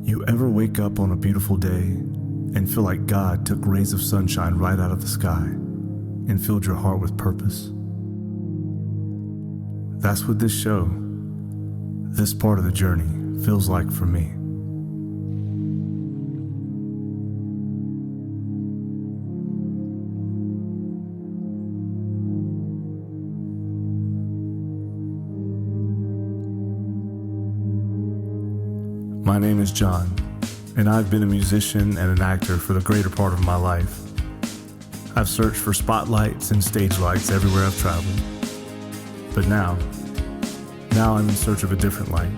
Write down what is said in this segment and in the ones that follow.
You ever wake up on a beautiful day and feel like God took rays of sunshine right out of the sky and filled your heart with purpose? That's what this show, this part of the journey, feels like for me. My name is John, and I've been a musician and an actor for the greater part of my life. I've searched for spotlights and stage lights everywhere I've traveled. But now I'm in search of a different light.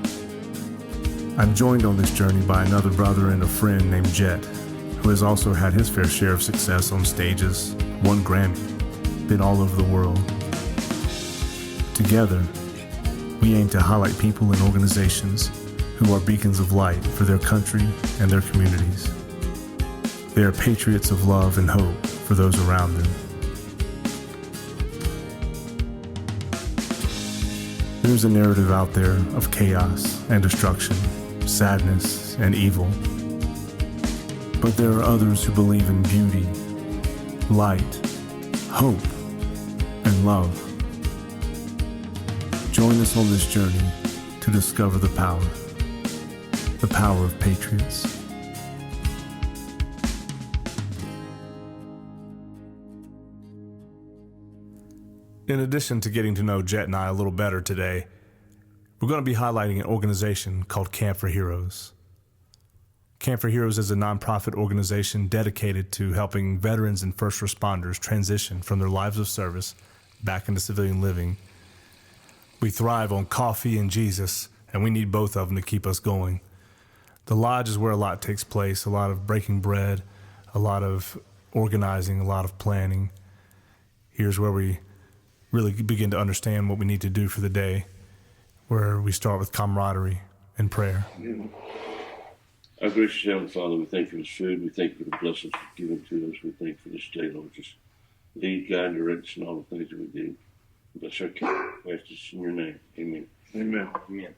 I'm joined on this journey by another brother and a friend named Jett, who has also had his fair share of success on stages, won Grammy, been all over the world. Together, we aim to highlight people and organizations who are beacons of light for their country and their communities. They are patriots of love and hope for those around them. There's a narrative out there of chaos and destruction, sadness and evil. But there are others who believe in beauty, light, hope, and love. Join us on this journey to discover the power of Patriots. In addition to getting to know Jett and I a little better today, we're going to be highlighting an organization called Camp4Heroes. Camp4Heroes is a nonprofit organization dedicated to helping veterans and first responders transition from their lives of service back into civilian living. We thrive on coffee and Jesus, and we need both of them to keep us going. The lodge is where a lot takes place, a lot of breaking bread, a lot of organizing, a lot of planning. Here's where we really begin to understand what we need to do for the day, where we start with camaraderie and prayer. Our gracious Heavenly Father, we thank you for this food. We thank you for the blessings you've given to us. We thank you for this day, Lord. Just lead, guide, and direct us in all the things that we do. Bless our King. We ask this in your name. Amen. Amen. Amen.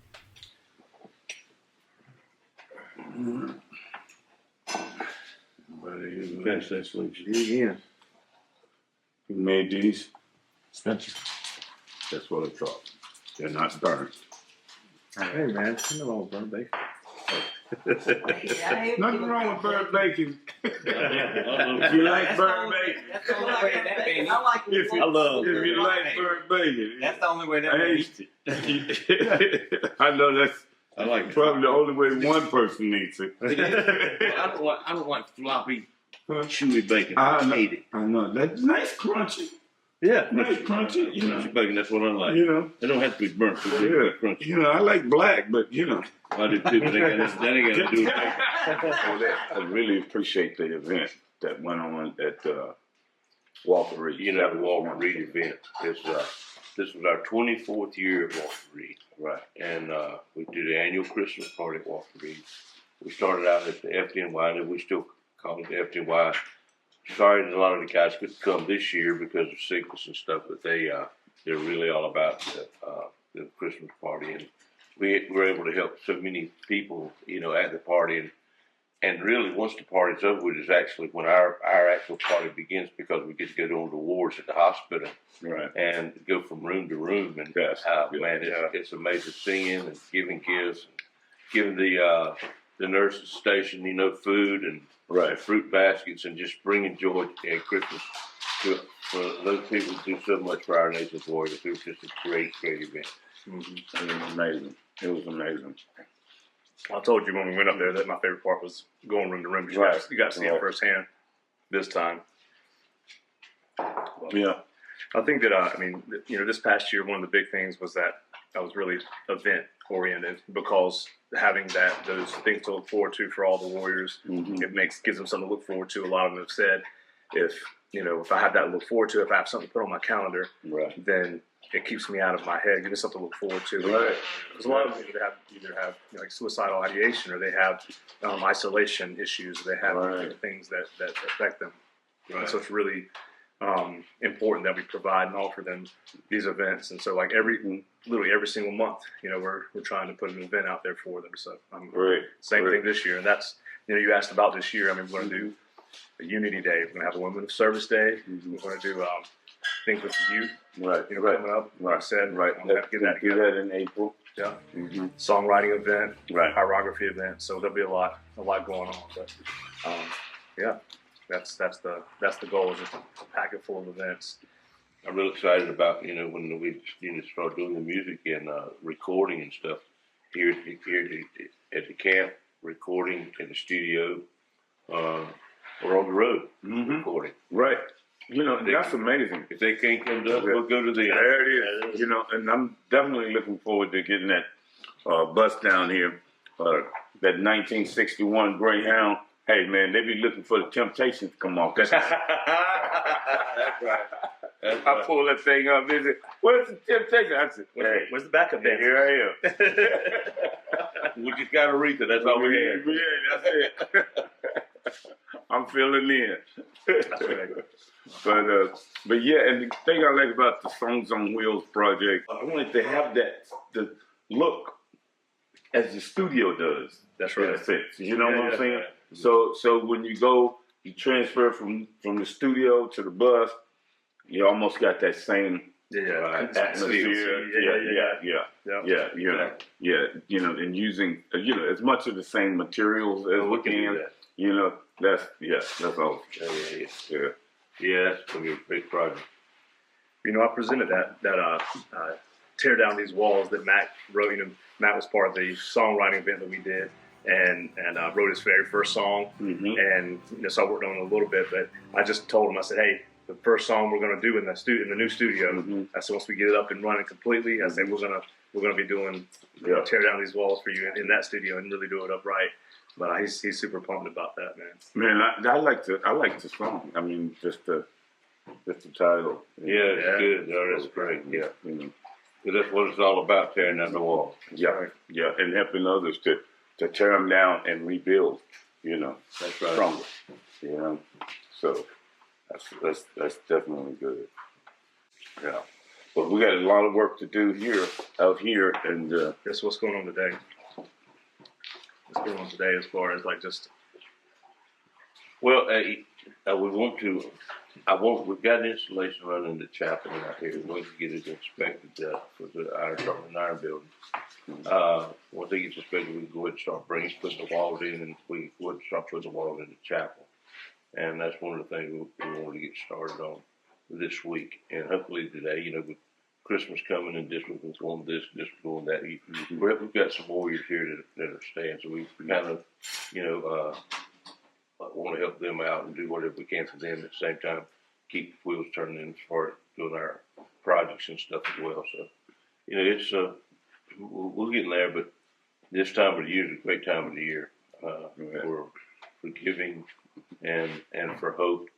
Pass that, please. Yeah. Who made these? Spencer. That's what I thought. They're not burnt. Hey man, you know all burnt bacon. Nothing wrong with burnt bacon. If you like burnt bacon. That's the only way that baby. I like it. If you like burnt bacon. That's the only way that baby eats it. I know that's I like probably the only way one person eats it. I don't like floppy, chewy bacon. I hate it. I know. That's nice crunchy. Yeah. Nice crunchy, you know. Crunchy bacon, that's what I like. You know. It don't have to be burnt, but Yeah. crunchy. You know, I like black, but you know. I do too, but that ain't got to do with bacon. I really appreciate the event that went on at Walker Reed. You know, the Walker Reed event. This was our 24th year of Walker Reed. Right. And we did an annual Christmas party at Walker Reed. We started out at the FDNY, and we still call it the FDNY. Sorry that a lot of the guys couldn't come this year because of sickness and stuff, but they're really all about the Christmas party. And we were able to help so many people, you know, at the party. And really, once the party's over with, is actually when our actual party begins, because we get to go to the wards at the hospital, Right. and go from room to room. And Yes. man, it's amazing singing and giving gifts, and giving the nurses station, you know, food and Right. fruit baskets, and just bringing joy and Christmas for those people who do so much for our nation's warriors. It was just a great, great event. Mm-hmm. It was amazing. It was amazing. I told you when we went up there that my favorite part was going room to room. You got to see it firsthand this time. Yeah. I think that, I mean, you know, this past year, one of the big things was that I was really event oriented, because having those things to look forward to for all the warriors, it gives them something to look forward to. A lot of them have said, if I have that to look forward to, if I have something to put on my calendar, Right. then it keeps me out of my head. Give me something to look forward to. Right. Because a lot of them either have like suicidal ideation, or they have isolation issues, or they have Right. things that affect them. Right. And so it's really important that we provide and offer them these events. And so, like literally every single month, we're trying to put an event out there for them. So, same thing this year. And that's, you asked about this year. I mean, we're going to do a Unity Day. We're going to have a Women of Service Day. We're going to do things with the youth. Coming up. Like I said, I'm going to have to get that together. Do that in April. Yeah. Songwriting event. Chirography event. So there'll be a lot going on. But that's the goal, is just a packet full of events. I'm real excited about when we start doing the music and recording and stuff here at the camp, recording in the studio, or on the road recording. Right. That's amazing. If they can't come to us, we'll go to them. There it is. And I'm definitely looking forward to getting that bus down here, that 1961 Greyhound. Hey, man, they be looking for the Temptations to come off. That's right. I pull that thing up. They say, "Where's the Temptations?" I said, "Hey, where's the backup band?" Here I am. We just got Aretha. That's all we had. Yeah, that's it. I'm filling in. That's right. But yeah, and the thing I like about the Songs on Wheels project, I wanted to have the look as the studio does. That's right. In a sense, you know what I'm saying? Right. So when you transfer from the studio to the bus, you almost got that same atmosphere. Yeah. And using as much of the same materials as we can. That's all. Yeah, that's gonna be a big project. I presented that tear down these walls that Matt wrote. Matt was part of the songwriting event that we did, and wrote his very first song. And so I worked on it a little bit, but I just told him, I said, hey, the first song we're going to do in the new studio. I said, once we get it up and running completely, I said we're gonna be doing tear down these walls for you in that studio and really do it up right. But he's super pumped about that, man. Man, I like the song. I mean, just the title. Yeah, it's good. No, that's great. Yeah, because that's what it's all about, tearing down the wall. Yeah, and helping others to tear them down and rebuild. That's right. Stronger. So that's definitely good. Yeah, but we got a lot of work to do out here, and that's what's going on today. What's going on today as far as Well, we want to. We've got an installation running in the chapel out here. We want to get it inspected for the Iron building. Once it gets inspected, we can go ahead and start putting the walls in, and we go ahead and start putting the walls in the chapel. And that's one of the things we want to get started on this week. And hopefully today, with Christmas coming and this was going this was going that. We've got some warriors here that are staying, so we kind of, want to help them out and do whatever we can for them at the same time, keep the wheels turning as far as doing our projects and stuff as well. So, it's we're getting there, but this time of the year is a great time of the year for giving and for hope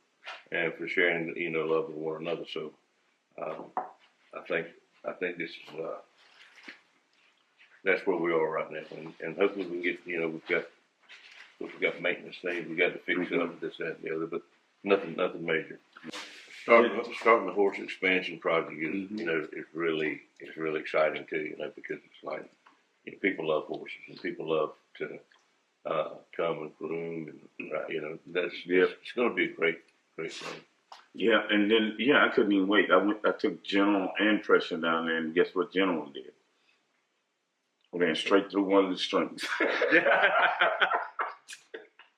and for sharing, love with one another. So, I think this is that's where we are right now, and hopefully we can get we've got maintenance things we got to fix up this, that, and the other, but nothing major. Starting the horse expansion project is is really exciting too, because it's like people love horses and people love to come and groom, and it's going to be a great thing. Yeah, and then I couldn't even wait. I took General and Pressure down there, and guess what General did? We ran straight through one of the strings.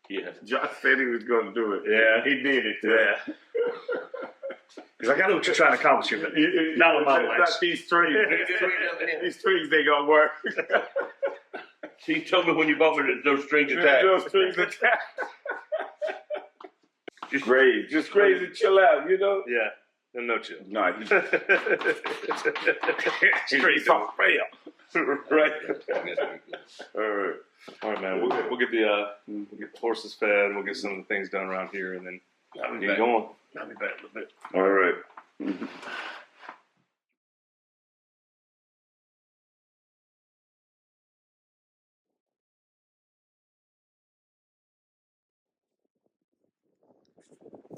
Yeah, Josh said he was going to do it. Yeah, he did it. Yeah. Because I know what you're trying to accomplish here, but not on my watch. These strings. These strings, they going to work. He told me when you bought me those strings attached. Those strings attached. Just graze and chill out, Yeah. No chill. No, he's off fail. Right. All right, man. We'll get the horses fed, and we'll get some of the things done around here, and then get going. I'll be back in a bit. All right.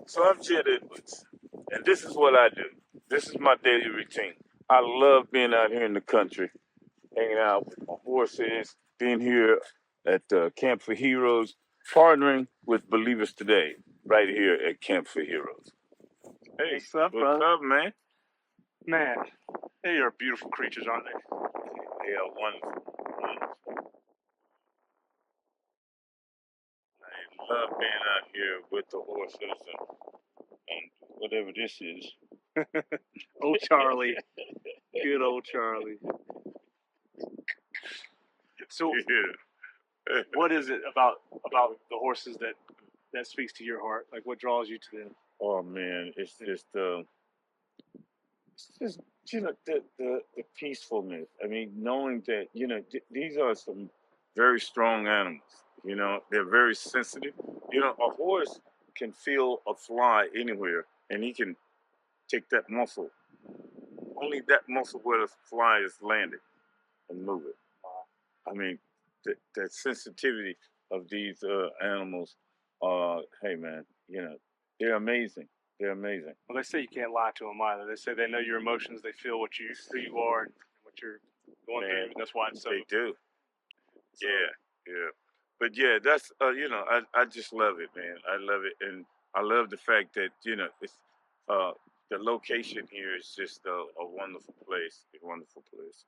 So I'm Jett Edwards, And this is what I do. This is my daily routine. I love being out here in the country, hanging out with my horses, being here at Camp4Heroes, partnering with Believers Today, right here at Camp4Heroes. Hey, What's up, what's brother? up, man? Man, they are beautiful creatures, aren't they? They are wonderful. Wonderful. I love being out here with the horses and whatever this is. Old Charlie. Good old Charlie. So, Yeah. what is it about the horses that speaks to your heart? Like, what draws you to them? Oh man, it's just the peacefulness. I mean, knowing that these are some very strong animals. They're very sensitive. A horse can feel a fly anywhere, and he can take that muscle, only that muscle where the fly is landed, and move it. I mean, the sensitivity of these animals. Hey man, they're amazing. They're amazing. Well, they say you can't lie to them either. They say they know your emotions, they feel who you are, and what you're going through. And that's why it's so. They do. Yeah. But yeah, that's I just love it, man. I love it, and I love the fact that it's the location here is just a wonderful place. A wonderful place.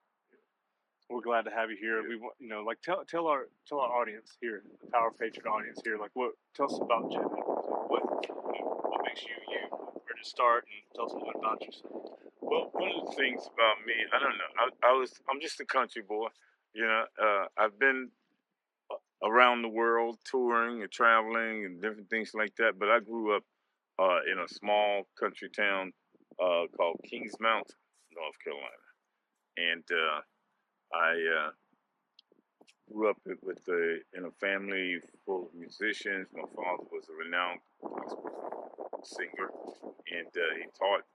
We're glad to have you here. We want, like tell our audience here, the Power Patriot audience here, like tell us about Jett. What makes you you? Where to start, and tell us a little bit about yourself. Well, one of the things about me, I don't know. I'm just a country boy. I've been around the world touring and traveling and different things like that. But I grew up in a small country town called Kings Mountain, North Carolina, and I grew up in a family full of musicians. My father was a renowned gospel singer, and he taught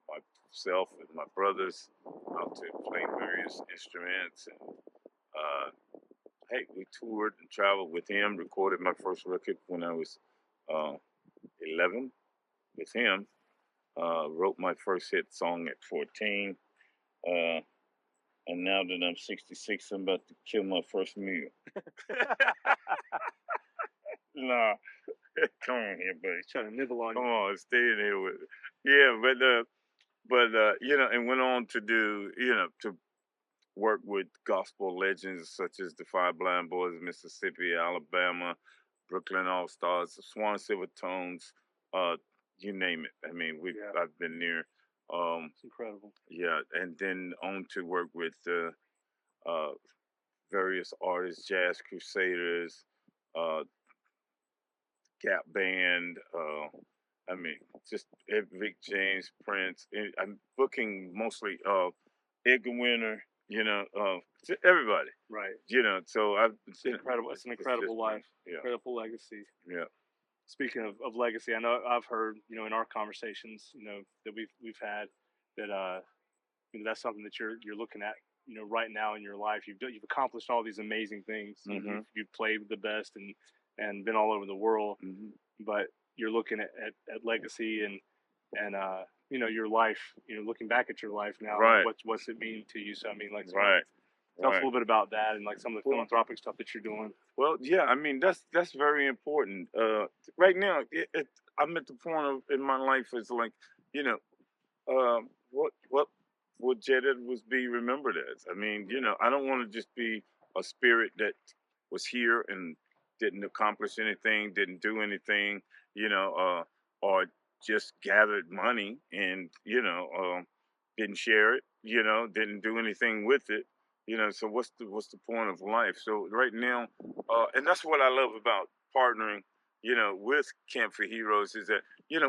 myself and my brothers how to play various instruments. And hey, we toured and traveled with him. Recorded my first record when I was 11 with him. Wrote my first hit song at 14. And now that I'm 66, I'm about to kill my first meal. Nah, come on here, buddy. Trying to nibble on Come you. on, stay in here with it. Yeah, but and went on to do, to work with gospel legends such as the Five Blind Boys of Mississippi, Alabama, Brooklyn All Stars, the Swan Silver Tones, you name it. I mean, I've been there. It's incredible. Yeah, and then on to work with various artists, Jazz Crusaders, Gap Band. I mean, just Vic James, Prince. I'm booking mostly Edgar Winter. Everybody. Right. So I've. It's incredible. It's an incredible life. Yeah. Incredible legacy. Yeah. Speaking of legacy, I know I've heard in our conversations that we've had that that's something that you're looking at right now in your life. You've accomplished all these amazing things. Mm-hmm. You've played the best and been all over the world. Mm-hmm. But you're looking at legacy and your life. Looking back at your life now. Right. What's it mean to you? So I mean, like, Right. tell us a little bit about that and like some of the philanthropic stuff that you're doing. Well, yeah, I mean that's very important. Right now, I'm at the point in my life is like, what would Jett Edwards be remembered as? I mean, I don't want to just be a spirit that was here and didn't accomplish anything, didn't do anything, or just gathered money and didn't share it, didn't do anything with it. So what's the point of life? So right now, and that's what I love about partnering, with Camp4Heroes is that,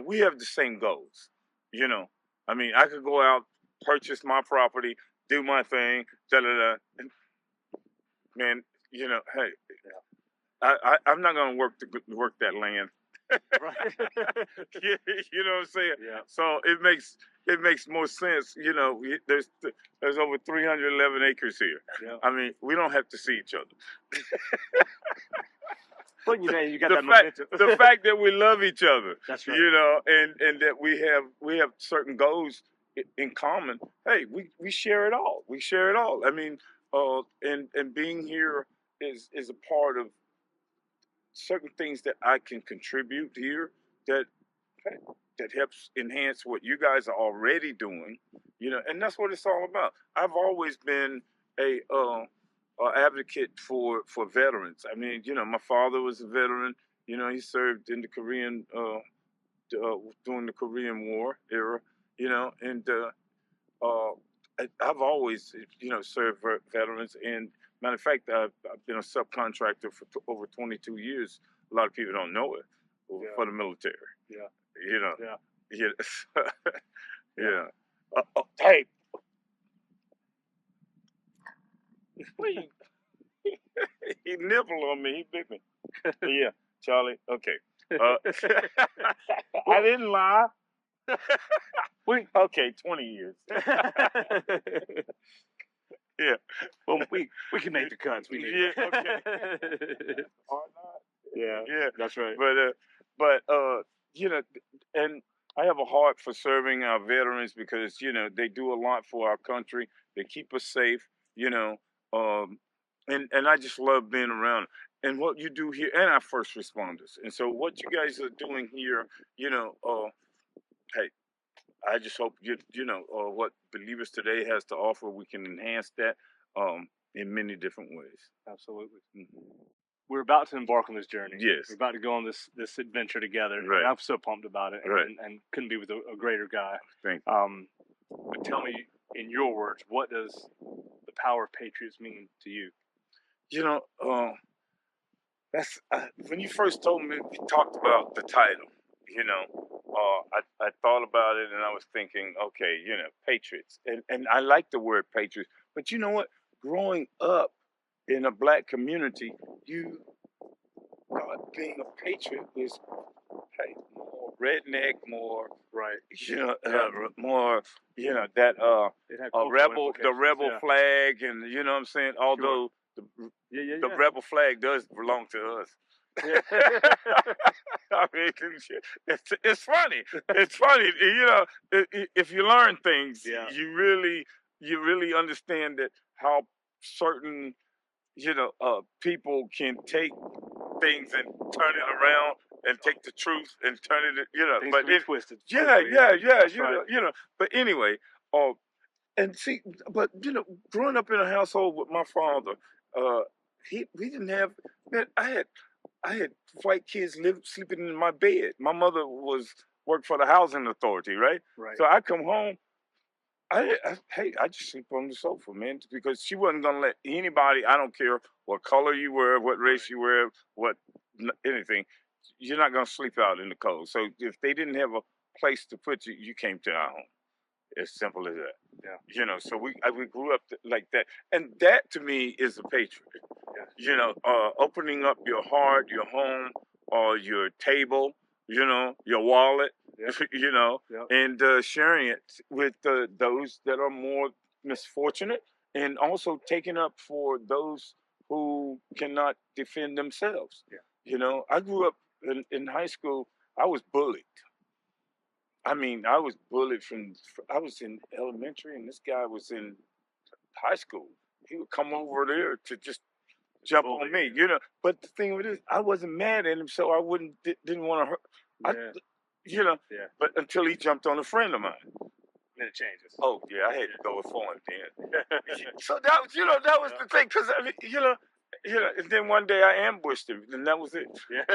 we have the same goals. I mean, I could go out, purchase my property, do my thing, and man, hey, I'm not gonna work that land. Right. You know what I'm saying? Yeah. So it makes more sense. There's over 311 acres here. Yeah. I mean, we don't have to see each other. Well, you got the that fact, momentum. the fact that we love each other, That's right. you know, and that we have certain goals in common. Hey, we share it all. We share it all. I mean, and being here is a part of certain things that I can contribute here that that helps enhance what you guys are already doing, you know, and that's what it's all about. I've always been a advocate for veterans. I mean, you know, my father was a veteran. You know, he served in the Korean during the Korean War era. You know, and I've always, you know, served veterans. And matter of fact, I've been a subcontractor for over 22 years. A lot of people don't know it for the military. Yeah. You know. Yeah. Yeah. Yeah. Hey. Please. He nibbled on me. He bit me. Yeah, Charlie. Okay. I didn't lie. Okay, 20 years. Yeah. Well, we can make the cuts. We need. Yeah. Okay. Or not. Yeah. Yeah. That's right. But you know, and I have a heart for serving our veterans because you know they do a lot for our country. They keep us safe. You know, and I just love being around. And what you do here, and our first responders. And so what you guys are doing here, you know, hey, I just hope you know what Believers Today has to offer. We can enhance that in many different ways. Absolutely. Mm-hmm. We're about to embark on this journey. Yes. We're about to go on this adventure together. Right. And I'm so pumped about it. Right. And couldn't be with a greater guy. Thank you. But tell me, in your words, what does the power of Patriots mean to you? You know, that's when you first told me, we talked about the title. You know, I thought about it and I was thinking, okay, you know, Patriots, and I like the word Patriots, but you know what? Growing up in a black community, you being a patriot is more redneck, more right, you know, more you know that rebel, the rebel flag, and you know what I'm saying. Although the rebel flag does belong to us. I mean, it's funny. It's funny, you know. If you learn things, you really understand that how certain people can take things and turn it around and take the truth and turn it, you know. Things but can be twisted. You know. But anyway, and see, but you know, growing up in a household with my father, we didn't have. Man, I had white kids sleeping in my bed. My mother worked for the housing authority, right? Right. So I come home. I just sleep on the sofa, man, because she wasn't gonna let anybody. I don't care what color you were, what race you were, anything. You're not gonna sleep out in the cold. So if they didn't have a place to put you, you came to our home. As simple as that. Yeah. You know, so we grew up like that, and that to me is a patriot. Yeah. You know, opening up your heart, your home, or your table. You know, your wallet. Yep. You know, yep. and sharing it with those that are more misfortunate, and also taking up for those who cannot defend themselves. Yeah. You know, I grew up in high school. I was bullied. I mean, I was bullied I was in elementary and this guy was in high school. He would come over there to just jump on me, you know. But the thing with this, I wasn't mad at him, so I didn't want to hurt. You know, but until he jumped on a friend of mine. Then it changes. Oh, yeah, I had to go for him then. So that was, that was the thing, because, I mean, and then one day I ambushed him, and that was it. Yeah.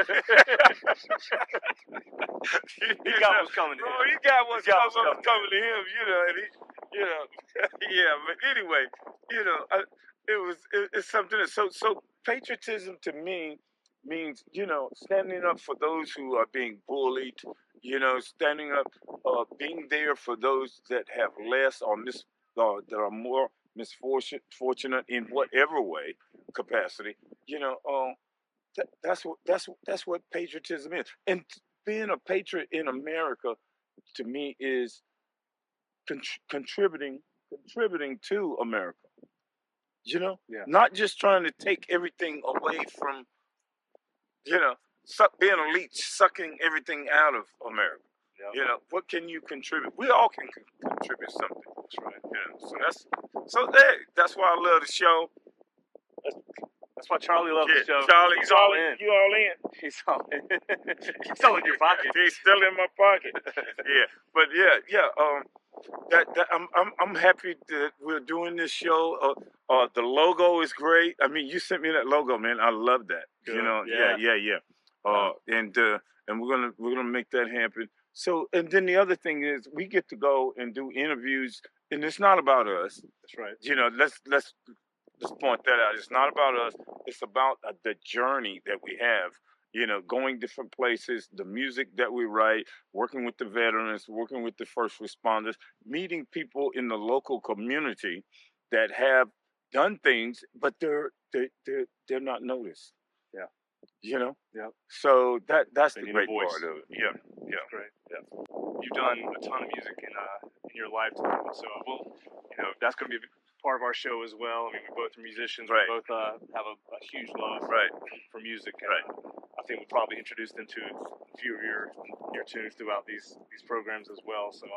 He got what's coming to him. Oh, he got what's coming to him, and yeah, but anyway, it's something that, so patriotism to me means, standing up for those who are being bullied, standing up, being there for those that have less or that are more fortunate in whatever way capacity. That's what patriotism is. And being a patriot in America, to me, is contributing to America. Not just trying to take everything away from being a leech, sucking everything out of America. Yeah. What can you contribute? We all can contribute something. That's right. That's why I love the show. That's why Charlie loves the show. Charlie, He's all in. You all in? He's all in. He's still in your pocket. He's still in my pocket. But I'm happy that we're doing this show. The logo is great. I mean, you sent me that logo, man. I love that. Good. Yeah. And we're gonna make that happen. So, and then the other thing is, we get to go and do interviews, and it's not about us. That's right. Let's point that out. It's not about us. It's about the journey that we have. Going different places, the music that we write, working with the veterans, working with the first responders, meeting people in the local community that have done things, but they're not noticed. Yeah. Yeah. So that's they the need a great voice. part of it. Yeah. That's great. Yeah. You've done a ton of music in your lifetime, so that's going to be part of our show as well. I mean, we both are musicians. Right. We both have a huge love for music. And, Right. I think we'll probably introduce them to a few of your tunes throughout these programs as well. So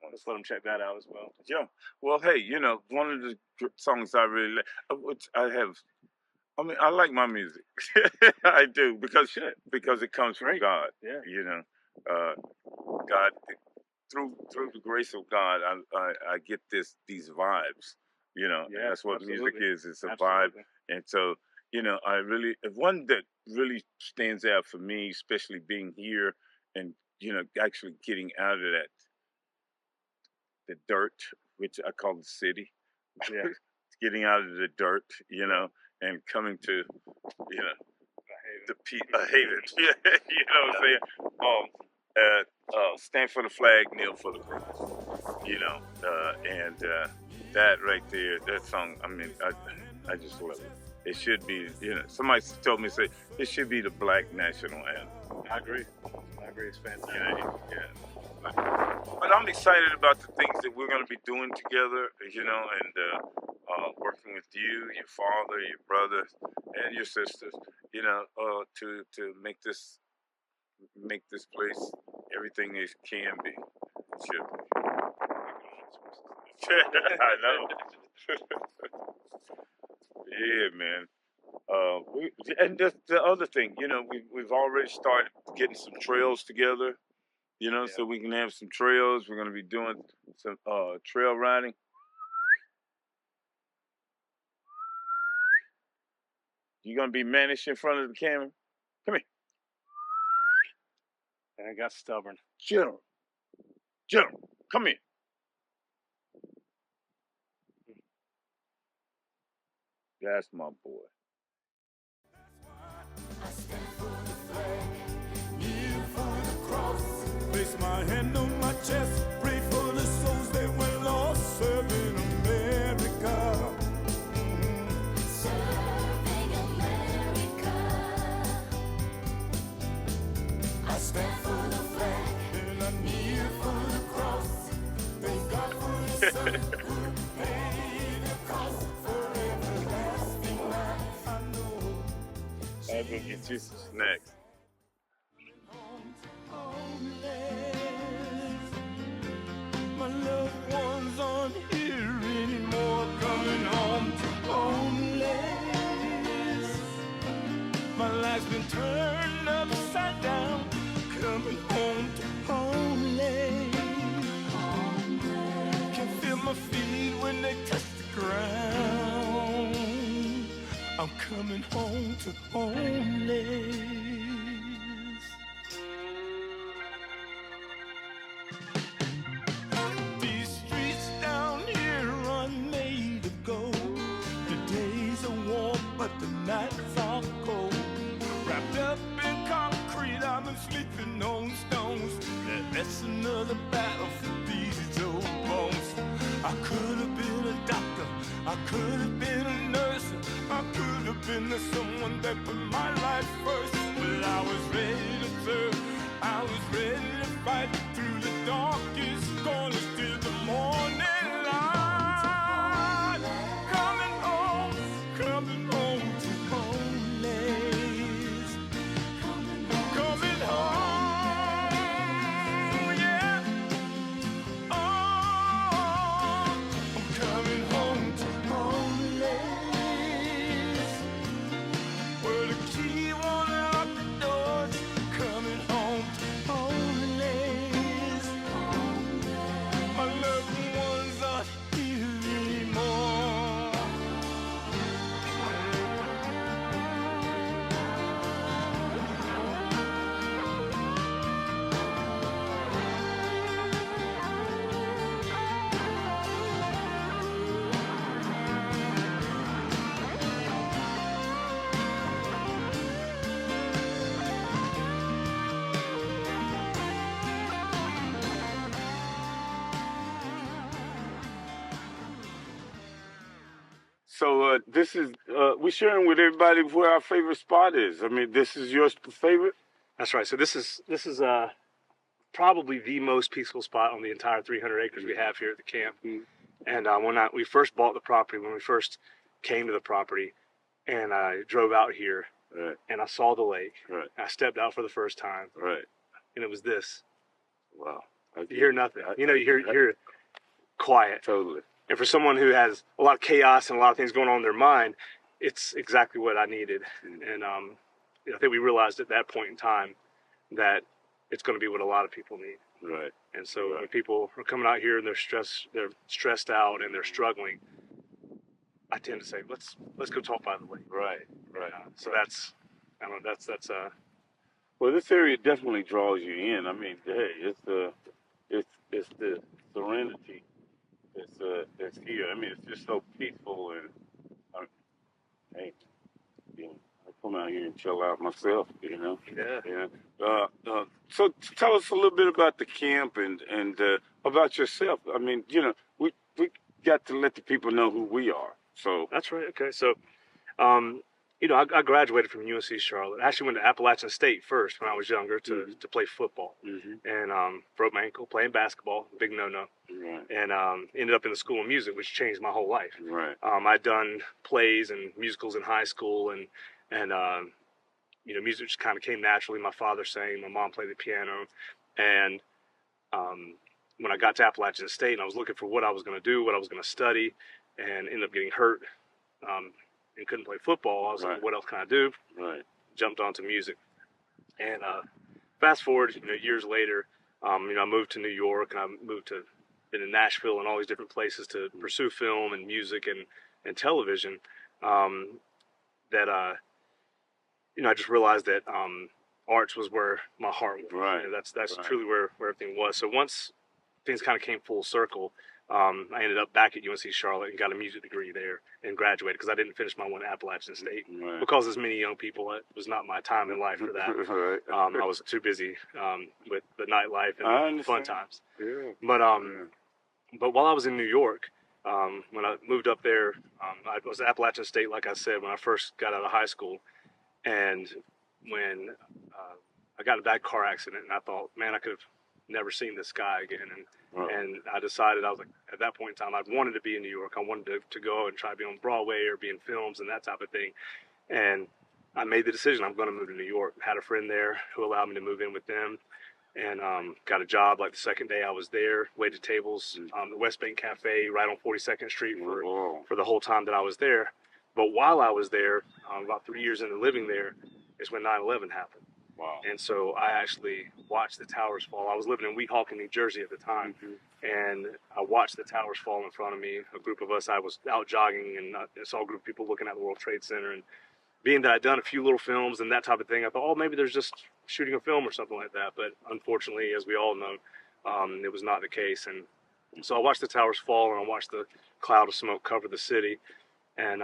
let's let them check that out as well. Yeah. Well, hey, one of the songs I really like, which I like my music. I do because it comes from God. Yeah. God, through the grace of God, I get these vibes. Yeah, that's what absolutely. music is. It's a Absolutely. vibe, and so one that really stands out for me, especially being here and actually getting out of the dirt, which I call the city. Yeah. Getting out of the dirt, and coming to, a haven. You know what I'm saying? Stand for the flag, kneel for the cross. That right there, that song. I mean, I just love it. It should be, somebody told me, say, it should be the Black national anthem. I agree. It's fantastic. Yeah. But I'm excited about the things that we're going to be doing together, and working with you, your father, your brothers, and your sisters, to make this place everything it can be. It should be. I know. Yeah, man. And the other thing, we've already started getting some trails together, so we can have some trails. We're going to be doing some trail riding. You going to be mannish in front of the camera? Come here. And I got stubborn. General, come here. That's my boy. I stand for the flag, kneel for the cross, place my hand on my chest, pray for the souls that were lost, serving America. Serving America. I stand for the flag, and I kneel for the cross, thank God for His Son, who paid the cost for everlasting life. I know. I'll go get you some snacks. My loved ones aren't here anymore, coming home to homeless. My life's been turned upside down, coming home to homeless. Can feel my feet when they touch the ground. I'm coming home to homeless. These streets down here are made of gold. The days are warm, but the nights are cold. Wrapped up in concrete, I've been sleeping on stones. That's another battle for these old bones. I could have been a doctor, I could have been a nurse, I could have been someone that put my life first. But I was ready to serve, I was ready to fight through the darkest corners till the morning light. Coming home to homeless. this is we're sharing with everybody where our favorite spot is. I mean, this is your favorite. That's right. So this is probably the most peaceful spot on the entire 300 acres we have here at the camp. And when we first bought the property, when we first came to the property, and I drove out here, Right. and I saw the lake. Right. I stepped out for the first time, Right. and it was this. Wow. You hear nothing. You hear quiet. Totally. And for someone who has a lot of chaos and a lot of things going on in their mind, it's exactly what I needed. And I think we realized at that point in time that it's going to be what a lot of people need. Right. And so when people are coming out here and they're stressed out and they're struggling, I tend to say, let's go talk by the lake. Right. Right. So that's Well, this area definitely draws you in. I mean, hey, it's the serenity. It's here. I mean, it's just so peaceful, and hey, I come out here and chill out myself. yeah. So tell us a little bit about the camp and about yourself. I mean, we got to let the people know who we are. So That's right. Okay. So, I graduated from UNC Charlotte. I actually went to Appalachian State first when I was younger to play football, and broke my ankle playing basketball, big no-no, right. and ended up in the School of Music, which changed my whole life. Right. I'd done plays and musicals in high school, and music just kind of came naturally. My father sang, my mom played the piano, and when I got to Appalachian State and I was looking for what I was going to do, what I was going to study, and ended up getting hurt and couldn't play football, I was like, what else can I do? Right. Jumped onto music. And fast forward, years later, I moved to New York, and I been in Nashville and all these different places to pursue film and music and television. I just realized that arts was where my heart was. Right. That's Right. truly where everything was. So once things kind of came full circle, I ended up back at UNC Charlotte and got a music degree there and graduated because I didn't finish my one at Appalachian State. Right. Because as many young people, it was not my time in life for that. Right. I was too busy with the nightlife I and fun understand. times. Yeah. But while I was in New York, when I moved up there, I was at Appalachian State, like I said, when I first got out of high school. And when I got in a bad car accident, and I thought, man, I could have never seen this guy again. And I decided, I was like, at that point in time, I wanted to be in New York. I wanted to go and try to be on Broadway or be in films and that type of thing. And I made the decision, I'm going to move to New York. Had a friend there who allowed me to move in with them, and got a job like the second day I was there, waited tables the West Bank Cafe right on 42nd Street for the whole time that I was there. But while I was there, about 3 years into living there, is when 9/11 happened. Wow. And so I actually watched the towers fall. I was living in Weehawken, New Jersey at the time, and I watched the towers fall in front of me. A group of us, I was out jogging, and I saw a group of people looking at the World Trade Center. And being that I'd done a few little films and that type of thing, I thought, oh, maybe there's just shooting a film or something like that. But unfortunately, as we all know, it was not the case. And so I watched the towers fall, and I watched the cloud of smoke cover the city. And,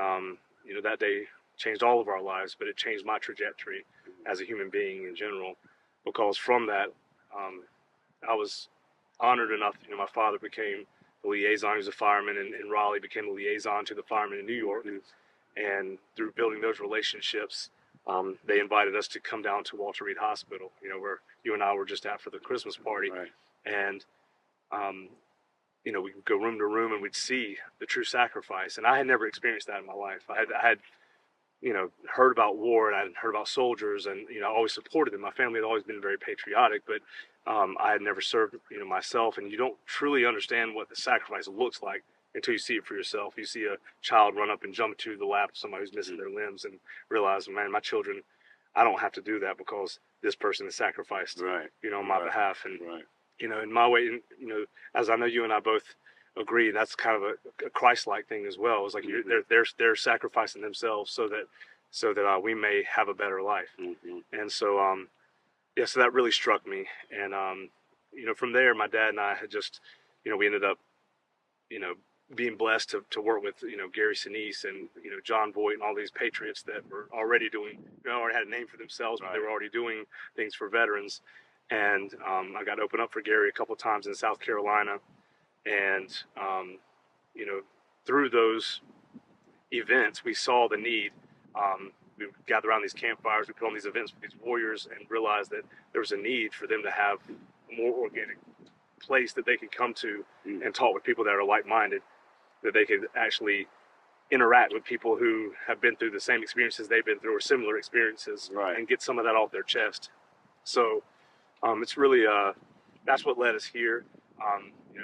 that day changed all of our lives, but it changed my trajectory as a human being in general, because from that, I was honored enough. My father became the liaison. He was a fireman in Raleigh, became the liaison to the firemen in New York. And through building those relationships, they invited us to come down to Walter Reed Hospital, where you and I were just at for the Christmas party. Right. And, we could go room to room and we'd see the true sacrifice. And I had never experienced that in my life. I had heard about war, and I had heard about soldiers, and, I always supported them. My family had always been very patriotic, but I had never served, myself. And you don't truly understand what the sacrifice looks like until you see it for yourself. You see a child run up and jump to the lap of somebody who's missing their limbs and realize, man, my children, I don't have to do that because this person is sacrificed, on my behalf. And, in my way, as I know you and I both agree, that's kind of a Christ-like thing as well. It's like they're sacrificing themselves so that we may have a better life. And so, so that really struck me. And, from there, my dad and I had just, we ended up, being blessed to work with, Gary Sinise and, John Voight and all these patriots that were already doing, already had a name for themselves, but they were already doing things for veterans. And I got to open up for Gary a couple of times in South Carolina. And, through those events, we saw the need. We would gather around these campfires, we put on these events with these warriors, and realized that there was a need for them to have a more organic place that they could come to and talk with people that are like-minded, that they could actually interact with people who have been through the same experiences they've been through or similar experiences, and get some of that off their chest. So it's really that's what led us here.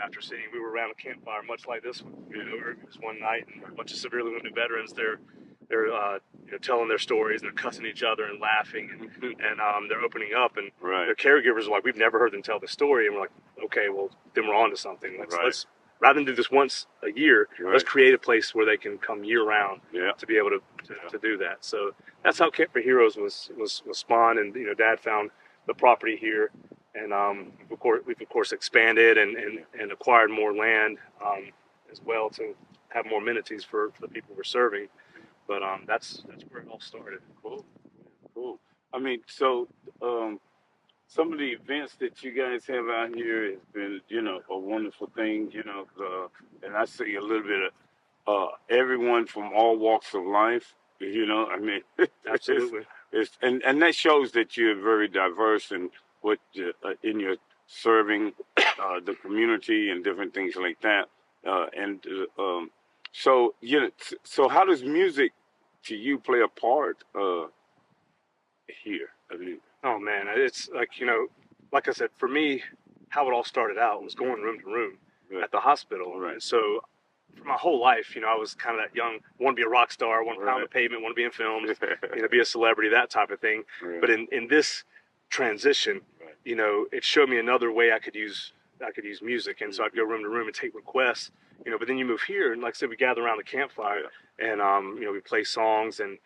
After seeing, we were around a campfire much like this one. It was one night, and a bunch of severely wounded veterans. They're telling their stories, and they're cussing each other and laughing, and they're opening up, and their caregivers are like, "We've never heard them tell the story," and we're like, "Okay, well then we're on to something. Let's rather than do this once a year, let's create a place where they can come year round to be able to do that." So that's how Camp4Heroes was spawned, and Dad found the property here. And we've of course expanded and acquired more land as well to have more amenities for the people we're serving. But that's where it all started. Cool. I mean, so some of the events that you guys have out here has been, a wonderful thing. And I see a little bit of everyone from all walks of life. I mean, Absolutely. And that shows that you're very diverse and what in your serving the community and different things like that. So how does music to you play a part here? I mean, oh man, it's like like I said, for me, how it all started out was going room to room at the hospital. Right. So for my whole life, I was kind of that young, want to be a rock star, want to pound the pavement, want to be in films, be a celebrity, that type of thing. But in this transition, it showed me another way I could use music, and so I'd go room to room and take requests. But then you move here, and like I said, we gather around the campfire, and we play songs, and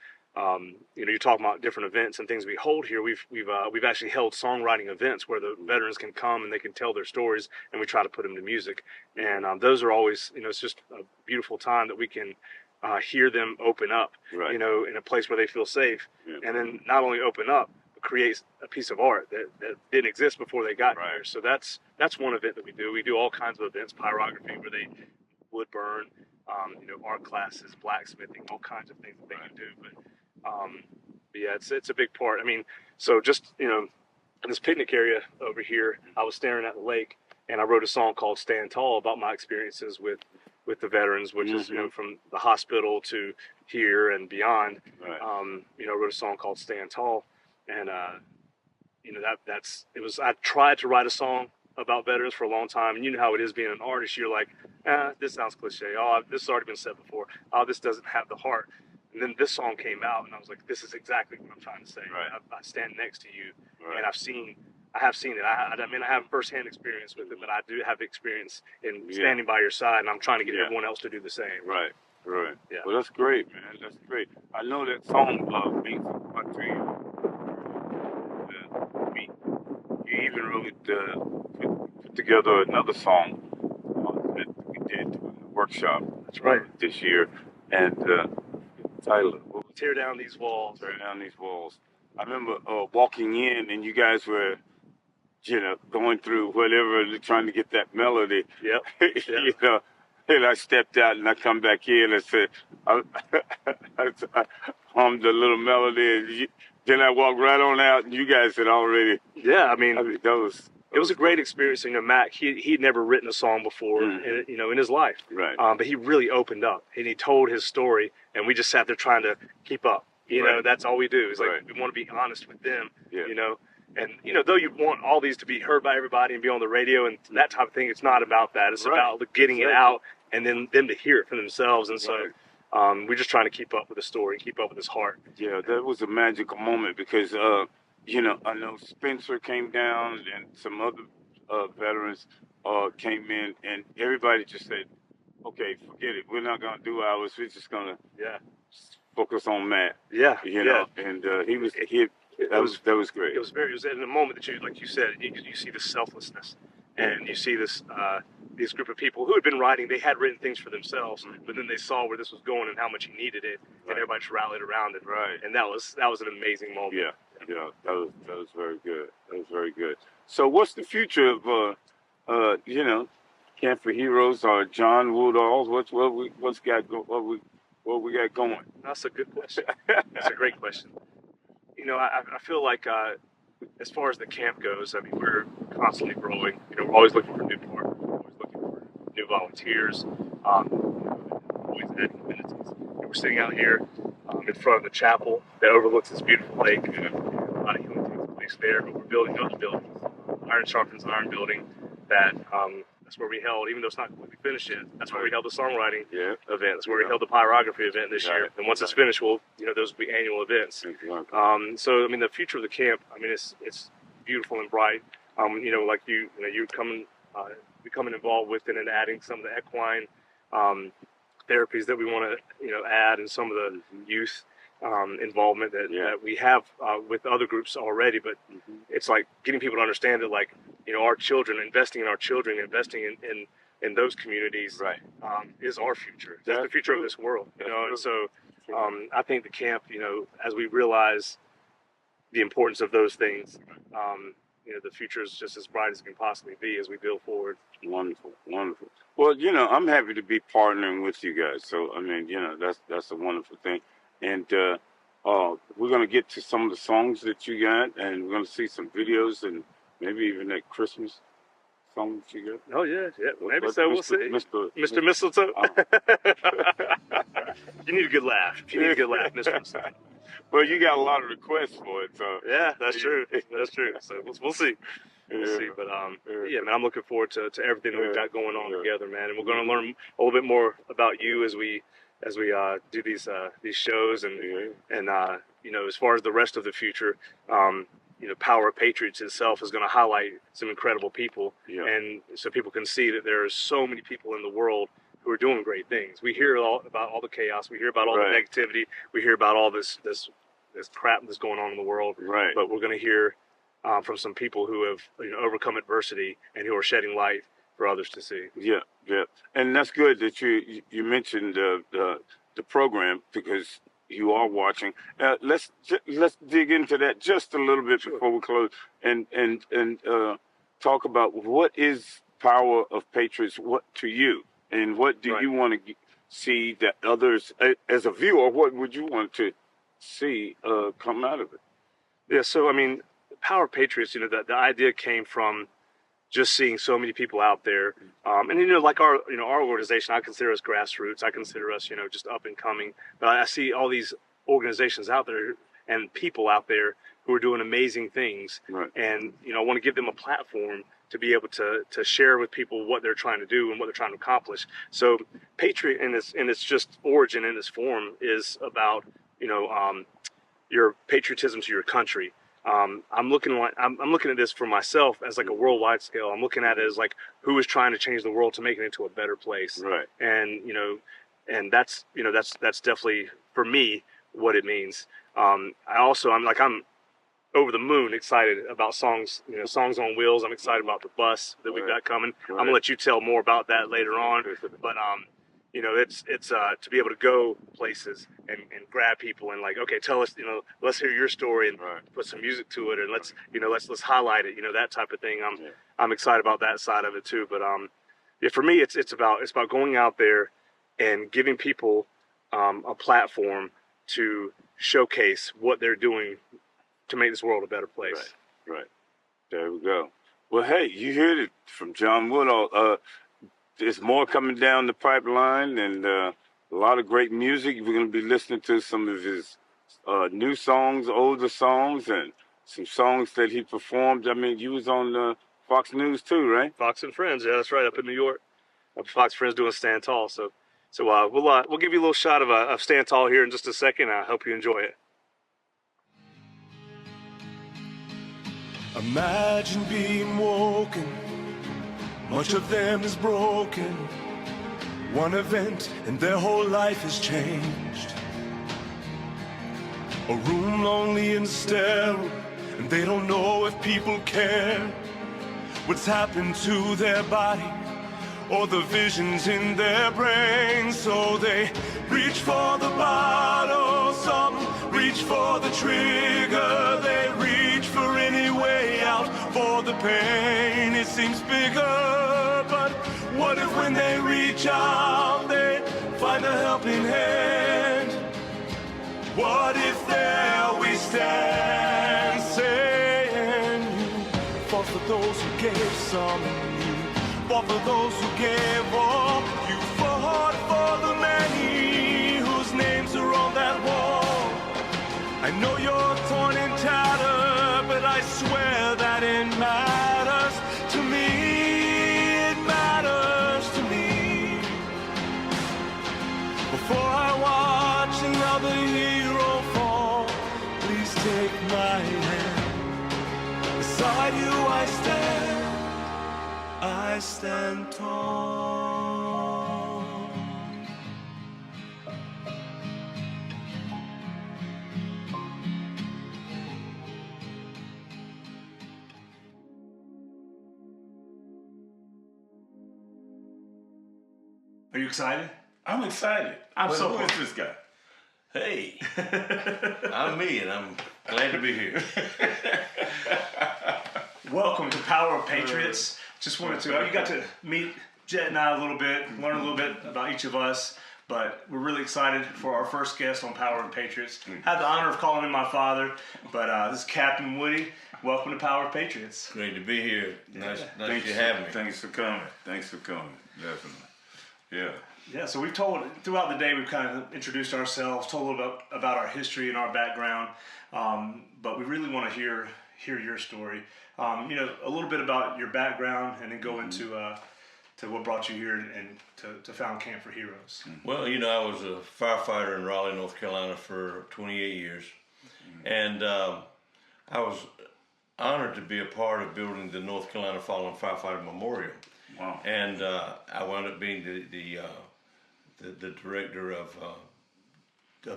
you're talking about different events and things we hold here. We've actually held songwriting events where the veterans can come and they can tell their stories, and we try to put them to music. And those are always, it's just a beautiful time that we can hear them open up, in a place where they feel safe, and then not only open up, but create a piece of art that didn't exist before they got here. So that's one event that we do. We do all kinds of events, pyrography, where they wood burn, art classes, blacksmithing, all kinds of things that they can do. But yeah, it's a big part. I mean, so just in this picnic area over here, I was staring at the lake, and I wrote a song called "Stand Tall" about my experiences with the veterans, which is from the hospital to here and beyond. I wrote a song called "Stand Tall," and I tried to write a song about veterans for a long time, and you know how it is being an artist. You're like, this sounds cliche. Oh, this has already been said before. Oh, this doesn't have the heart. And then this song came out, and I was like, this is exactly what I'm trying to say. I stand next to you, and I have seen it. I mean, I have firsthand experience with it, but I do have experience in standing by your side, and I'm trying to get everyone else to do the same. Right. Yeah. Well, that's great, man. That's great. I know that song means a lot to you. You even really put together another song that we did in the workshop. That's right. This year, and Tyler, Tear Down These Walls. Tear Down These Walls. I remember walking in, and you guys were, going through whatever, trying to get that melody. Yep. And I stepped out, and I come back in and said, I hummed a little melody, and then I walked right on out, and you guys had already. Yeah, I mean that was. It was a great experience. Mac, he'd never written a song before, in his life. Right. But he really opened up, and he told his story, and we just sat there trying to keep up. That's all we do. Is like we want to be honest with them. And though you want all these to be heard by everybody and be on the radio and that type of thing, it's not about that. It's about getting it out and then them to hear it for themselves. And so we're just trying to keep up with the story, keep up with his heart. Yeah, that was a magical moment because. I know Spencer came down and some other veterans came in, and everybody just said, okay, forget it. We're not going to do ours. We're just going to focus on Matt. Yeah. And that was great. It was in a moment that like you said, you see this selflessness, and you see this group of people who had been writing. They had written things for themselves, but then they saw where this was going and how much he needed it, and everybody just rallied around it. Right. And that was an amazing moment. Yeah, that was very good. That was very good. So, what's the future of Camp4Heroes or John Woodall? What what we got going? That's a good question. That's a great question. You know, I feel like as far as the camp goes, I mean, we're constantly growing. You know, we're always looking for new partners, we're always looking for new volunteers, always adding amenities. And we're sitting out here in front of the chapel that overlooks this beautiful lake. A lot of healing takes place there, but we're building other buildings. Iron Sharpens Iron building that that's where we held, even though it's not completely finished yet, that's where we held the songwriting event. That's where we held the pyrography event this year. And once it's finished, those will be annual events. So, I mean, the future of the camp, I mean, it's beautiful and bright. You know, like you're becoming involved with it and adding some of the equine therapies that we want to, add, and some of the youth involvement that we have with other groups already. But it's like getting people to understand that, like, our children, investing in our children, investing in those communities, is our future. That's the future of this world, And so I think the camp, as we realize the importance of those things, the future is just as bright as it can possibly be as we build forward. Wonderful, wonderful. Well, I'm happy to be partnering with you guys. So, I mean, that's a wonderful thing. And we're going to get to some of the songs that you got, and we're going to see some videos and maybe even that Christmas song that you got. Oh, yeah. Maybe so. We'll see. Mr. Mistletoe. You need a good laugh. Mr. Mistletoe. Well, you got a lot of requests for it, so. Yeah, that's true. That's true. So we'll see. We'll see. But yeah, man, I'm looking forward to everything that we've got going on together, man. And we're going to learn a little bit more about you as we do these shows, and as far as the rest of the future, Power of Patriots itself is going to highlight some incredible people, and so people can see that there are so many people in the world who are doing great things. We hear about all the chaos, we hear about all the negativity, we hear about all this crap that's going on in the world. Right. But we're going to hear from some people who have overcome adversity and who are shedding light for others to see. Yeah, and that's good that you mentioned the program, because you are watching. Let's dig into that just a little bit before we close, and talk about what is Power of Patriots to you, and what do you want to see that others, as a viewer, what would you want to see come out of it? Yeah, so I mean, Power of Patriots, the idea came from just seeing so many people out there, and like our organization, I consider us grassroots. I consider us just up and coming. But I see all these organizations out there and people out there who are doing amazing things, and I want to give them a platform to be able to share with people what they're trying to do and what they're trying to accomplish. So Patriot in its just origin, in its form, is about your patriotism to your country. I'm looking at this for myself as like a worldwide scale. I'm looking at it as like who is trying to change the world to make it into a better place. Right. And and that's definitely for me what it means. I'm over the moon excited about songs on wheels. I'm excited about the bus that we've got coming. I'm gonna let you tell more about that later on. But it's to be able to go places and grab people and like, okay, tell us, let's hear your story and put some music to it, and let's highlight it, that type of thing. I'm excited about that side of it too. But for me, it's about going out there and giving people a platform to showcase what they're doing to make this world a better place. Right. There we go. Well, hey, you heard it from John Woodall. There's more coming down the pipeline, and a lot of great music. We're going to be listening to some of his new songs, older songs, and some songs that he performed. I mean, you was on Fox News too, right? Fox and Friends, yeah, that's right, up in New York. Fox Friends doing Stand Tall. So we'll give you a little shot of Stand Tall here in just a second. I hope you enjoy it. Imagine being woken, much of them is broken. One event and their whole life has changed. A room lonely and sterile, and they don't know if people care what's happened to their body or the visions in their brain. So they reach for the bottle, some reach for the trigger, they reach for any way out, for the pain it seems bigger. But what if when they reach out they find find a helping hand? What if there we stand, saying you fought for those who gave some, you fought for those who gave all, you fought for the many whose names are on that wall. I know you're torn and tattered, but I swear that it matters to me. It matters to me. Before I watch another hero fall, please take my hand. Beside you I stand tall. Are you excited? I'm excited. I'm so Who is pumped. this guy? Hey, I'm me, and I'm glad to be here. Welcome to Power of Patriots. Just wanted to, you got to meet Jett and I a little bit, learn a little bit about each of us, but we're really excited for our first guest on Power of Patriots. Had the honor of calling him my father, but this is Captain Woody. Welcome to Power of Patriots. Great to be here. Nice Thanks to have me. Thanks for coming. Thanks for coming. Definitely. Yeah. Yeah, so we've told, throughout the day, we've kind of introduced ourselves, told a little bit about our history and our background, but we really want to hear your story. A little bit about your background, and then go into to what brought you here and to found Camp4Heroes. Well, I was a firefighter in Raleigh, North Carolina for 28 years, and I was honored to be a part of building the North Carolina Fallen Firefighter Memorial. Wow. And I wound up being the director of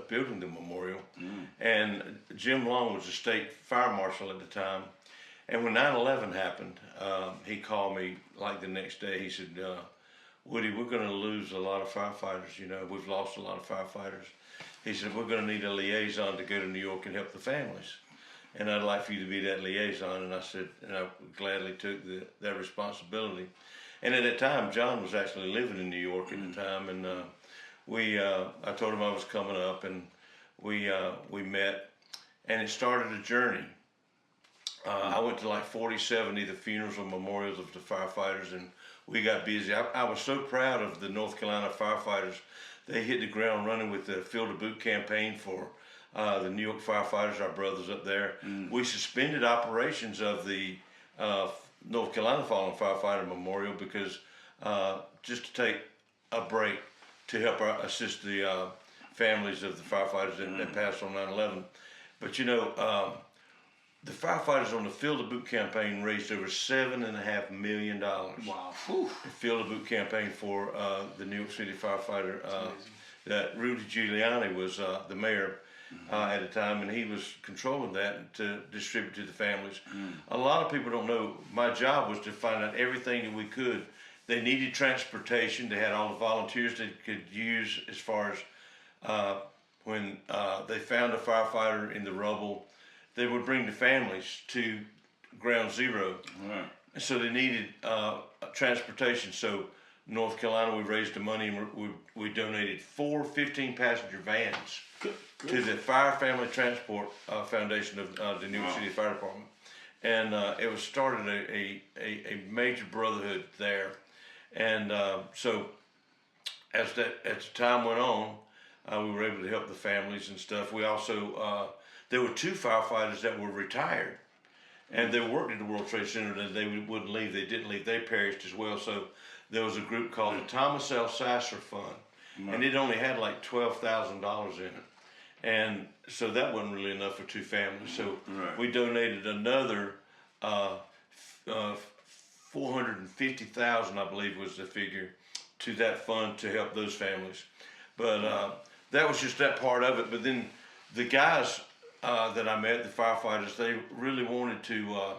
building the memorial. And Jim Long was the state fire marshal at the time. And when 9/11 happened, he called me like the next day. He said, Woody, we're going to lose a lot of firefighters. We've lost a lot of firefighters. He said, we're going to need a liaison to go to New York and help the families. And I'd like for you to be that liaison. And I said, and I gladly took that responsibility. And at that time, John was actually living in New York at the time, and I told him I was coming up, and we met, and it started a journey. I went to like 47 either funerals or memorials of the firefighters, and we got busy. I was so proud of the North Carolina firefighters. They hit the ground running with the Field of Boot campaign for the New York firefighters, our brothers up there. We suspended operations of the North Carolina Fallen Firefighter Memorial because just to take a break to help assist the families of the firefighters that passed on 9/11. But the firefighters on the Field of Boot campaign raised over $7.5 million. Wow. The Field of Boot campaign for the New York City firefighter. That Rudy Giuliani was the mayor at the time, and he was controlling that to distribute to the families. A lot of people don't know my job was to find out everything that we could. They needed transportation. They had all the volunteers they could use as far as when they found a firefighter in the rubble, they would bring the families to ground zero. Right. So they needed transportation. So North Carolina, we raised the money, and we donated 4 15-passenger vans to the Fire Family Transport Foundation of the New York City Fire Department. And it was started a major brotherhood there. And so as the time went on, we were able to help the families and stuff. We also, there were 2 firefighters that were retired, and they worked at the World Trade Center, and they wouldn't leave. They didn't leave. They perished as well. So there was a group called the Thomas L. Sasser Fund, and it only had like $12,000 in it. And so that wasn't really enough for 2 families. So we donated another $450,000, I believe was the figure, to that fund to help those families. But that was just that part of it. But then the guys that I met, the firefighters, they really wanted to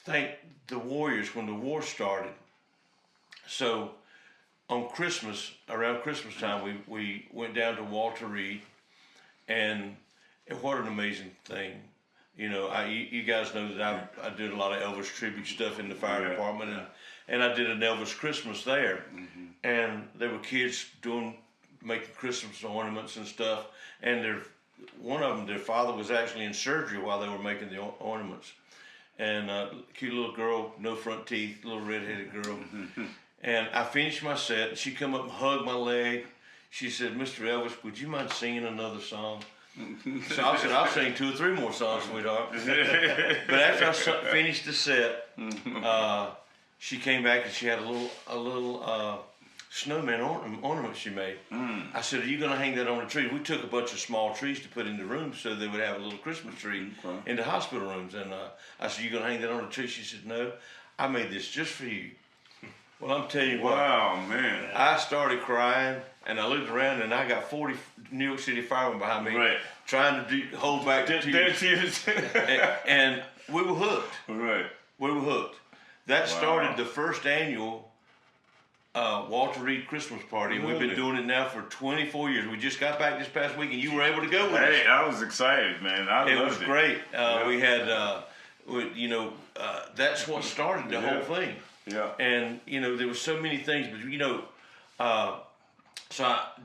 thank the warriors when the war started. So on Christmas, around Christmas time, we went down to Walter Reed, and what an amazing thing. You guys know that I did a lot of Elvis tribute stuff in the fire department, and I did an Elvis Christmas there, and there were kids doing making Christmas ornaments and stuff. And one of them, their father was actually in surgery while they were making the ornaments. And cute little girl, no front teeth, little redheaded girl. And I finished my set, and she come up and hugged my leg. She said, "Mr. Elvis, would you mind singing another song?" So I said, "I'll sing 2 or 3 more songs, sweetheart." But after I finished the set, she came back and she had a little snowman ornament she made. I said, "Are you going to hang that on the tree?" We took a bunch of small trees to put in the rooms so they would have a little Christmas tree in the hospital rooms. And I said, "You going to hang that on the tree?" She said, "No, I made this just for you." Well, I'm telling you what. Wow, man. I started crying, and I looked around, and I got 40 New York City firemen behind me, trying to hold back the tears. And we were hooked. Right. We were hooked. That started the first annual Walter Reed Christmas party, and we've been doing it now for 24 years. We just got back this past week, and you were able to go with us. Hey, I was excited, man. I loved it. It was great. We had, that's what started the whole thing. Yeah. And, there were so many things, but,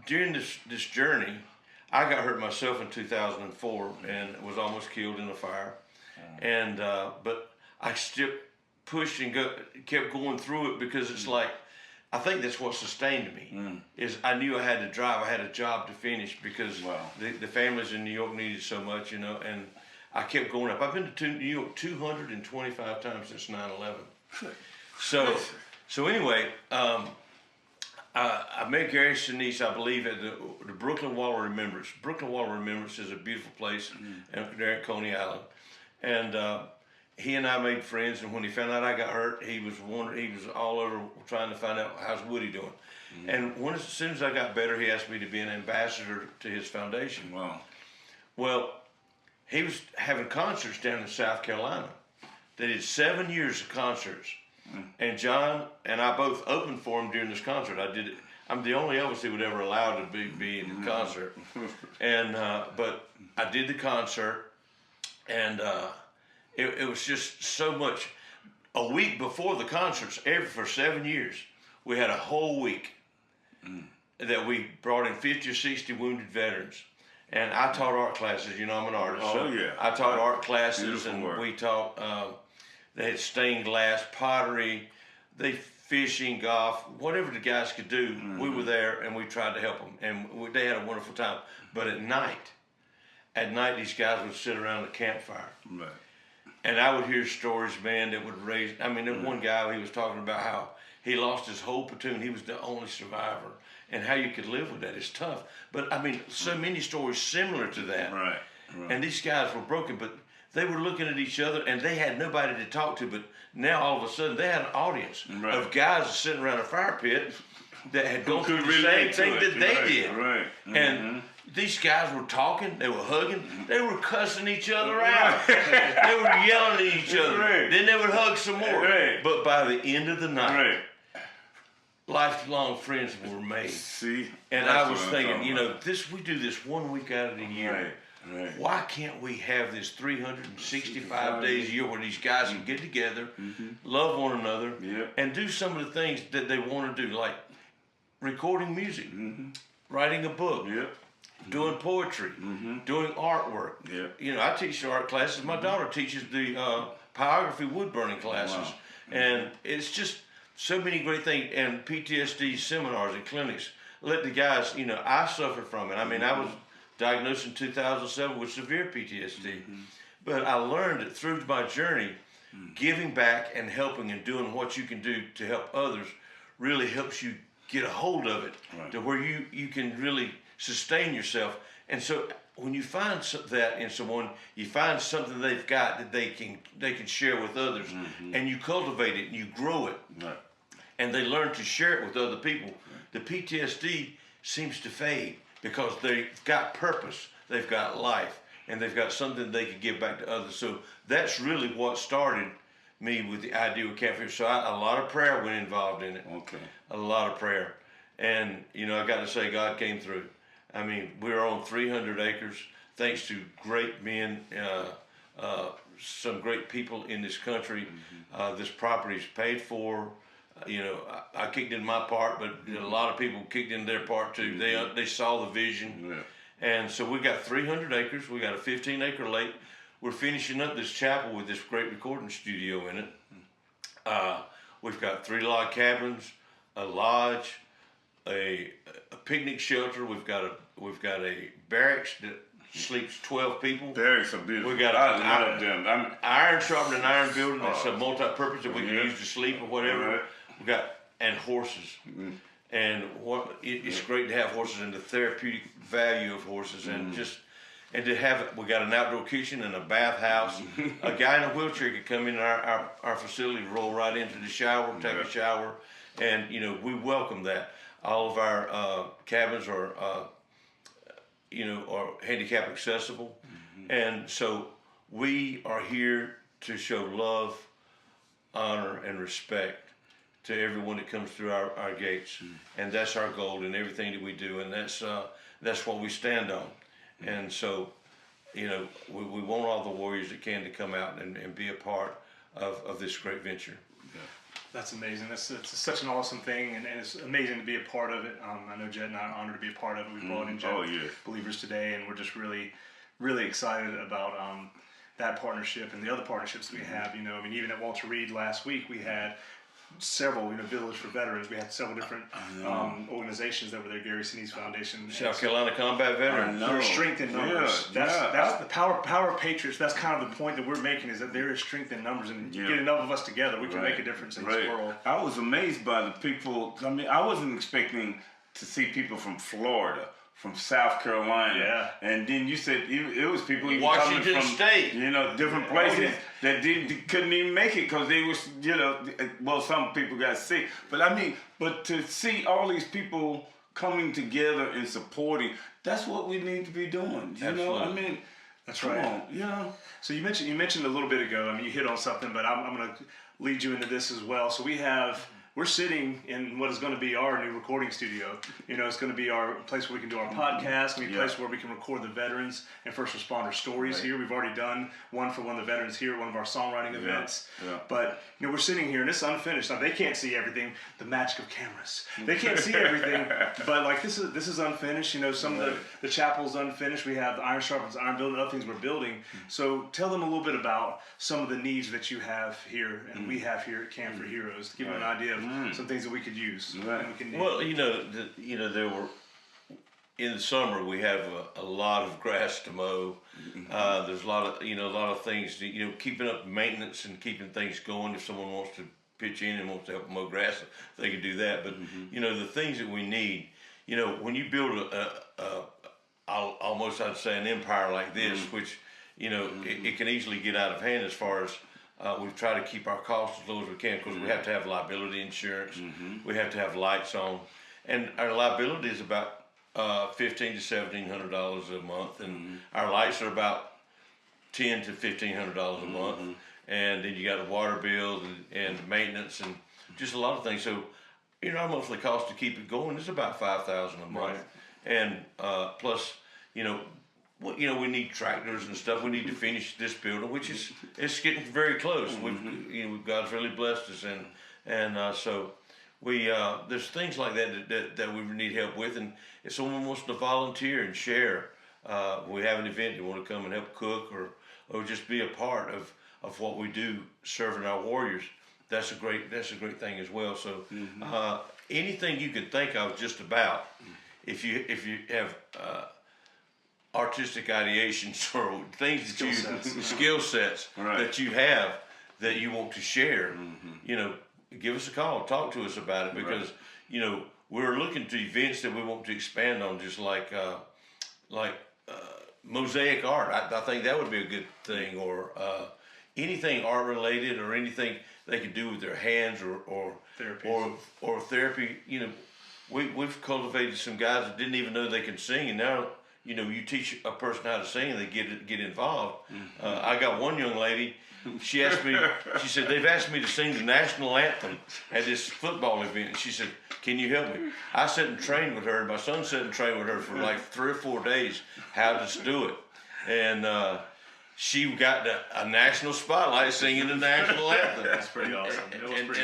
during this journey, I got hurt myself in 2004 and was almost killed in a fire. And, but I still pushed and kept going through it because it's like, I think that's what sustained me, is I knew I had to drive. I had a job to finish because the families in New York needed so much, and I kept going up. I've been to New York 225 times since 9/11. So anyway, I met Gary Sinise, I believe, at the Brooklyn Wall of Remembrance. Brooklyn Wall of Remembrance is a beautiful place there at Coney Island. And he and I made friends, and when he found out I got hurt, he was all over trying to find out how's Woody doing. And as soon as I got better, he asked me to be an ambassador to his foundation. Wow. Well, he was having concerts down in South Carolina. They did 7 years of concerts. And John and I both opened for him during this concert. I'm the only Elvis he would ever allow to be in the concert. And but I did the concert, and it was just so much. A week before the concerts, for 7 years, we had a whole week that we brought in 50 or 60 wounded veterans. And I taught art classes. I'm an artist. I taught art classes. Beautiful and work. We taught. They had stained glass, pottery, fishing, golf, whatever the guys could do. We were there, and we tried to help them, and they had a wonderful time. But at night, these guys would sit around the campfire, and I would hear stories, man, that would raise. I mean, there was one guy, he was talking about how he lost his whole platoon. He was the only survivor, and how you could live with that is tough. But I mean, so many stories similar to that. Right. And these guys were broken, but they were looking at each other, and they had nobody to talk to. But now all of a sudden, they had an audience of guys sitting around a fire pit that had gone through the same thing that they did. Right. And these guys were talking, they were hugging, they were cussing each other out. They were yelling at each other. Then they would hug some more. But by the end of the night, lifelong friends were made. See? And I was thinking, we do this 1 week out of the year. Why can't we have this 365 days a year where these guys can get together, love one another, and do some of the things that they want to do, like recording music, writing a book, doing poetry, doing artwork. I teach the art classes. My daughter teaches the pyrography wood burning classes. And it's just so many great things. And PTSD seminars and clinics. Let the guys, I suffered from it. I mean, I was diagnosed in 2007 with severe PTSD. But I learned that through my journey, giving back and helping and doing what you can do to help others really helps you get a hold of it to where you can really sustain yourself. And so when you find that in someone, you find something they've got that they can share with others, and you cultivate it and you grow it, and they learn to share it with other people. The PTSD seems to fade, because they've got purpose, they've got life, and they've got something they can give back to others. So that's really what started me with the idea of Camp4Heroes. So a lot of prayer went involved in it. A lot of prayer. And, I got to say, God came through. I mean, we're on 300 acres, thanks to great men, some great people in this country. This property is paid for. I kicked in my part, but a lot of people kicked in their part too. They saw the vision, and so we got 300 acres. We got a 15-acre lake. We're finishing up this chapel with this great recording studio in it. We've got 3 log cabins, a lodge, a picnic shelter. We've got a barracks that sleeps 12 people. Barracks are beautiful. We got iron sharpening iron building. That's a multi-purpose that we can use to sleep or whatever. Right. We got and horses, and it's great to have horses and the therapeutic value of horses, and and to have it. We got an outdoor kitchen and a bathhouse. A guy in a wheelchair could come in our facility, roll right into the shower, take a shower, and we welcome that. All of our cabins are are handicap accessible, and so we are here to show love, honor, and respect to everyone that comes through our gates, and that's our goal in everything that we do, and that's what we stand on. And so, we want all the warriors that can to come out and be a part of this great venture. That's amazing. It's such an awesome thing, and it's amazing to be a part of it. I know Jett and I are honored to be a part of it. We brought in Jett Believers today, and we're just really, really excited about that partnership and the other partnerships that we have. Even at Walter Reed last week, we had several, Village for Veterans. We had several different organizations that were there. Gary Sinise Foundation, South Carolina Combat Veterans. There's strength in numbers. That's the power of Patriots. That's kind of the point that we're making, is that there is strength in numbers, and you get enough of us together, we can make a difference in this world. I was amazed by the people. I mean, I wasn't expecting to see people from Florida, from South Carolina, and then you said it was people even Washington coming from State, different places that couldn't even make it because they was, well, some people got sick. But to see all these people coming together and supporting, that's what we need to be doing. That's right. So you mentioned a little bit ago. You hit on something, but I'm going to lead you into this as well. So we're sitting in what is going to be our new recording studio. It's going to be our place where we can do our podcast, a place where we can record the veterans and first responder stories here. We've already done one for one of the veterans here at one of our songwriting events. But, we're sitting here and it's unfinished. Now, they can't see everything, the magic of cameras. They can't see everything, but this is unfinished. Some of the chapel's unfinished. We have the iron sharpens iron building, other things we're building. So tell them a little bit about some of the needs that you have here and we have here at Camp4Heroes, to give them an idea of some things that we could use. Well, there were, in the summer we have a lot of grass to mow. There's a lot of things, keeping up maintenance and keeping things going. If someone wants to pitch in and wants to help mow grass, they can do that. But the things that we need, when you build I'd say an empire like this, which it can easily get out of hand as far as. We've tried to keep our costs as low as we can because we have to have liability insurance. We have to have lights on, and our liability is about $1,500 to $1,700 a month, and our lights are about $1,000 to $1,500 a month. And then you got the water bill and maintenance and just a lot of things. So, our monthly cost to keep it going is about $5,000 a month, and plus, we need tractors and stuff. We need to finish this building, which it's getting very close. God's really blessed us, and so there's things like that we need help with. And if someone wants to volunteer and share, we have an event, they want to come and help cook or just be a part of what we do, serving our warriors. That's a great thing as well. So anything you could think of, just about, if you have. Artistic ideations or things that skill sets that you have that you want to share, give us a call, talk to us about it, because we're looking to events that we want to expand on, just like mosaic art. I think that would be a good thing, or anything art related, or anything they could do with their hands, or therapy. We've cultivated some guys that didn't even know they could sing, and now. You teach a person how to sing and they get involved. I got one young lady, she said, they've asked me to sing the national anthem at this football event. And she said, can you help me? I sat and trained with her, and my son sat and trained with her for like 3 or 4 days how to do it. And she got a national spotlight singing the national anthem. That's pretty awesome. And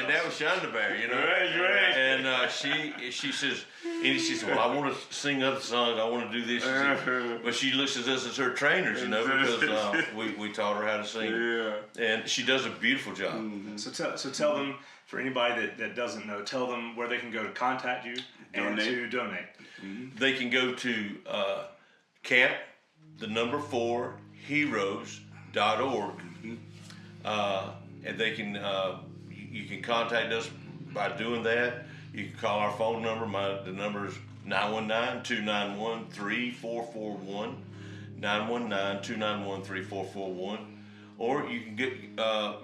that was Shonda Bear, you know. Right. And she says, well, I want to sing other songs. I want to do this. But she looks at us as her trainers, you know, because we taught her how to sing. Yeah. And she does a beautiful job. Mm-hmm. So tell them, for anybody that doesn't know, tell them where they can go to contact you and to donate. They can go to Camp, the number 4, Heroes.org, and they can you can contact us by doing that. You can call our phone number. The number is 919-291-3441, 919-291-3441, or you can get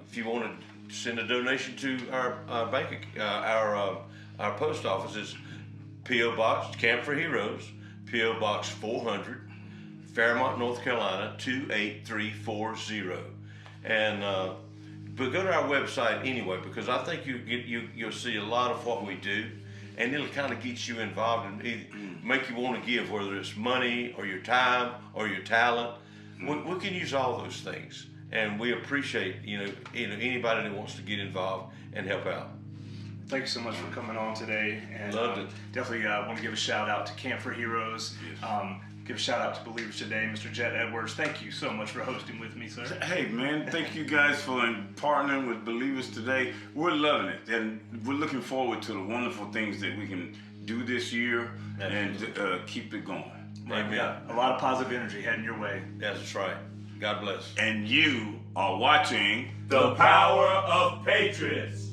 if you want to send a donation to our our post office is P.O. Box Camp4Heroes, P.O. Box 400. Fairmont, North Carolina 28340, and but go to our website anyway, because I think you'll see a lot of what we do, and it'll kind of get you involved and make you want to give, whether it's money or your time or your talent. We can use all those things, and we appreciate anybody that wants to get involved and help out. Thank you so much for coming on today, and Loved it. Definitely want to give a shout out to Camp4Heroes. Give a shout out to Believers Today, Mr. Jett Edwards. Thank you so much for hosting with me, sir. Hey, man, thank you guys for partnering with Believers Today. We're loving it, and we're looking forward to the wonderful things that we can do this year and keep it going. Right, yeah, a lot of positive energy heading your way. That's right. God bless. And you are watching The Power of Patriots.